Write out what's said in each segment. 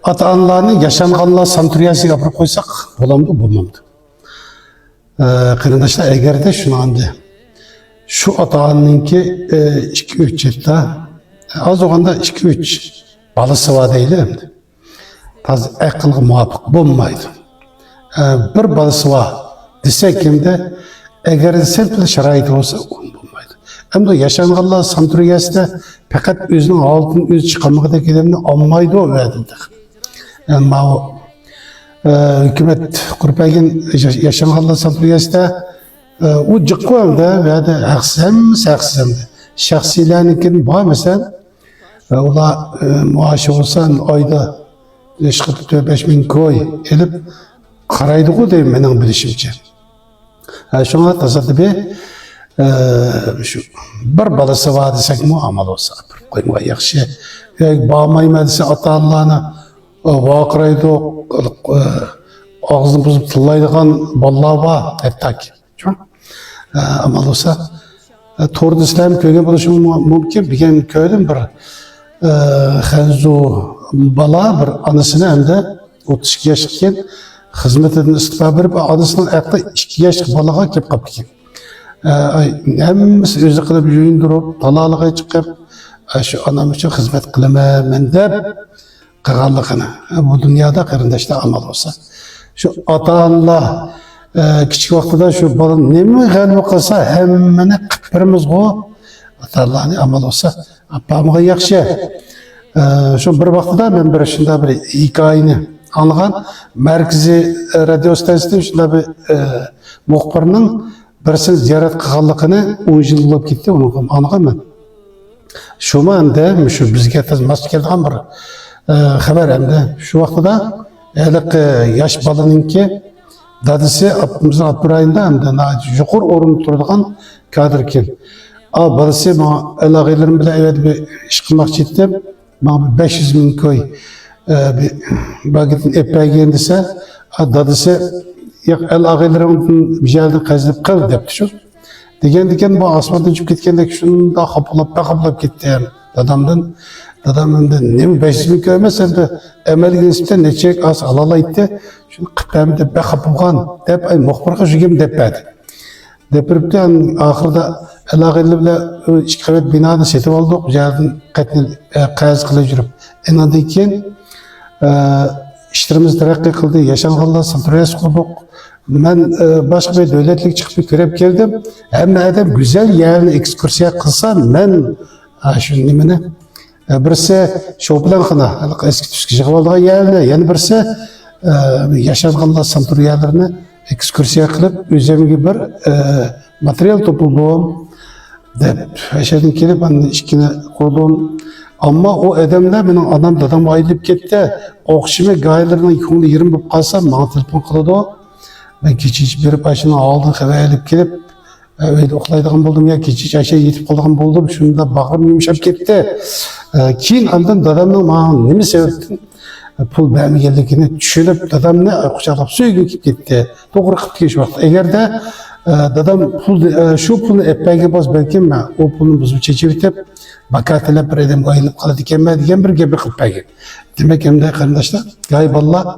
ata-analarni yaşanğanlar santuriyasiga olib qo'ysak bo'lamdi, bo'lmaydi. Qarindoshlar, agarda shunandi shu ota-onaninki 2-3 yilda az o'g'anda 2-3 balasi bor deylik. Taz aqlga muvofiq bo'lmaydi. Bir balasi bor desak kimda agar sel sharoit bo'lsa bo'lmaydi. Hamda yaşanğanlar santuriyasida faqat o'zining oldin o'zi chiqamagida kelamni olmaydi o va'dada. Yani hükümet kurpagin yaşanğanlar santuriyasida u jiqqanda va'da haqsiz shaxsiylarnikin bor mesela ular maoshi bo'lsan oyda 5 ming koy elib qaraydi-ku deyim mening bilishimcha. Şuna tasoddifi şu bir balasi bor desak muomala bo'lsa qo'yma yaxshi. Bormayman desa ota-onalarni vaqiraydi, og'zini buzib tillaydigan bolalar bor hattoki. Amal bo'lsa to'g'ri islam ko'rgan bo'lishi mumkin. Degan ko'rdim bir xanzu bala bir onasini hamda 32 yoshga kelgan xizmetidan istifa berib onasining aqli 2 yoshli bolaga kelib qolgan. Hammasi o'zi qilib yuyindirib, taloliga chiqib, shu onam uchun xizmat qilaman deb qilganligini. Bu dunyoda qarindoshlar amal bo'lsa, shu ota-onalar kichik vaqtida shu bola nima g'alaba qilsa hammani qilib beramiz-ku. Ota-onalarning amal bo'lsa, apamga yaxshi. Shu bir vaqtida men bir shunday bir hikoyani anlagan markaziy radio stansiyasida shunday bir muxbirning birisi ziyorat qilganligini 10 yil bo'lib ketdi, uni anlaganman. Shuma endi shu bizga mos kelgan bir xabar endi shu vaqtida yosh bolaninki dadasi bizning Abdurayinda endi yuqori o'rinda turadigan kadr ekan. Balasi aloqalarim bilan bir ish qilmoqchi edim. 500 ming koy bir bagitin epagen desa dadasi el ağaylarımın bir yerde kazılıp kal depti şu. Degen bu asmandan çıkıp gitkendek şunu da kapılap gitti yani. Dadamdan ne mi 500 bin köymez hem de emel gidip ne çek az alala itti. Şunu kıptamı da be kapılgan dep ay muhbarka jügem depedi. Depiripten ahırda el ağaylarla işkavet binada setip aldık. Bir yerden kayaz kılıp jürüp. Enadıyken işlerimiz terakki kıldı. Yaşanğanlar santuriyasi kurduk. Ben başka bir devletlik çıkıp görüp geldim. Hem de güzel yerine ekskursiya kılsam ben şu nimene birisi şu bilan qana eski tüskü çıkıp aldığı yerine yani birisi yaşanğanlar santuriyalarını ekskursiya kılıp üzerine bir materyal topladım. Aşağıdan kelip ben işkine kurdum. Ama o adamlar benim dadam ayrılıp gitti. Okşime gayelerinin yıkımda 20 bulup kalsam bana telefon kıldı o. Ben keçiç bir başına aldım, havalip gelip öyle oklaydıgan buldum ya keçiç aşağı yetip kaldıgan buldum. Şunu da bağırım yumuşap gitti. Keyin andan dadamın bana nemi sebeptin? Pul benim geldikini düşünüp dadamını kucaklayıp söyleyip gitti. Doğru kıp geç vakti. Eğer de dadam şu pulunu epeyge baz belki ben o pulunu buzu çeçivitip bakatıyla bir edem gayılıp kalı diken bir gibi kıpayge. Demek hem de kardeşler gayb Allah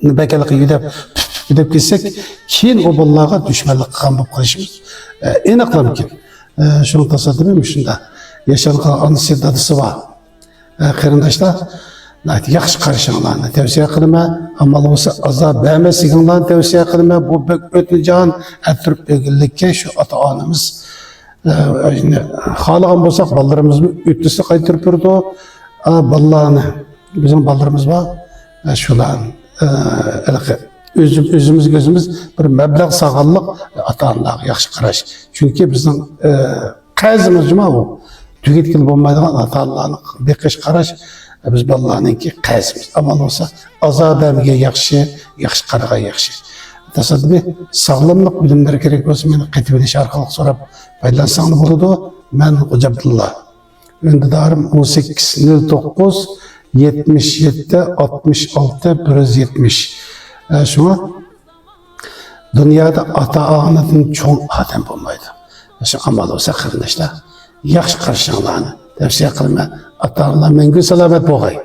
bekelik gidip gitsek keyin o ballağa düşmanlık qilgan bo'lib qolishimiz aniq mumkin. Shuni tasodifim shunda yaşanğan anisi dadisi bor. Qarindoshlar yaxshi qarashinglarni tavsiya qilaman. Amal bo'lsa azob bermasliginglarni tavsiya qilaman. Bu o'tmagan atrib o'gillikka shu ota-onamiz xohlagan bo'lsak bolalarimizni o'tdisi qaytarib turdi. Bolalarni bizim bolalarimiz bor. Shularni özümüz bir meblağ sağlamlık ata-onalarga yaxshi qarash. Çünkü bizim qayzimiz juma bu tügetkili bo'lmaydigan ata-onalarni beqish qarash biz bolalarninki qayzimiz. Amal bo'lsa azobamga yaxshi qaragan yaxshi. Tasoddifi sağlamlık bilimleri kerak bo'lsa meni qaytib edish orqali so'rab foydalansang bo'ladi. Men Xo'ja Abdulla. Öndedarım 1809 77 66 170. Şuna dünyada ata-onadan çoğun adam bo'lmaydi. Şu amal olsa qarindoshlar yaxshi qarashinglarni tavsiya qilaman. Ata-onalar mengu salomat bo'lg'ay.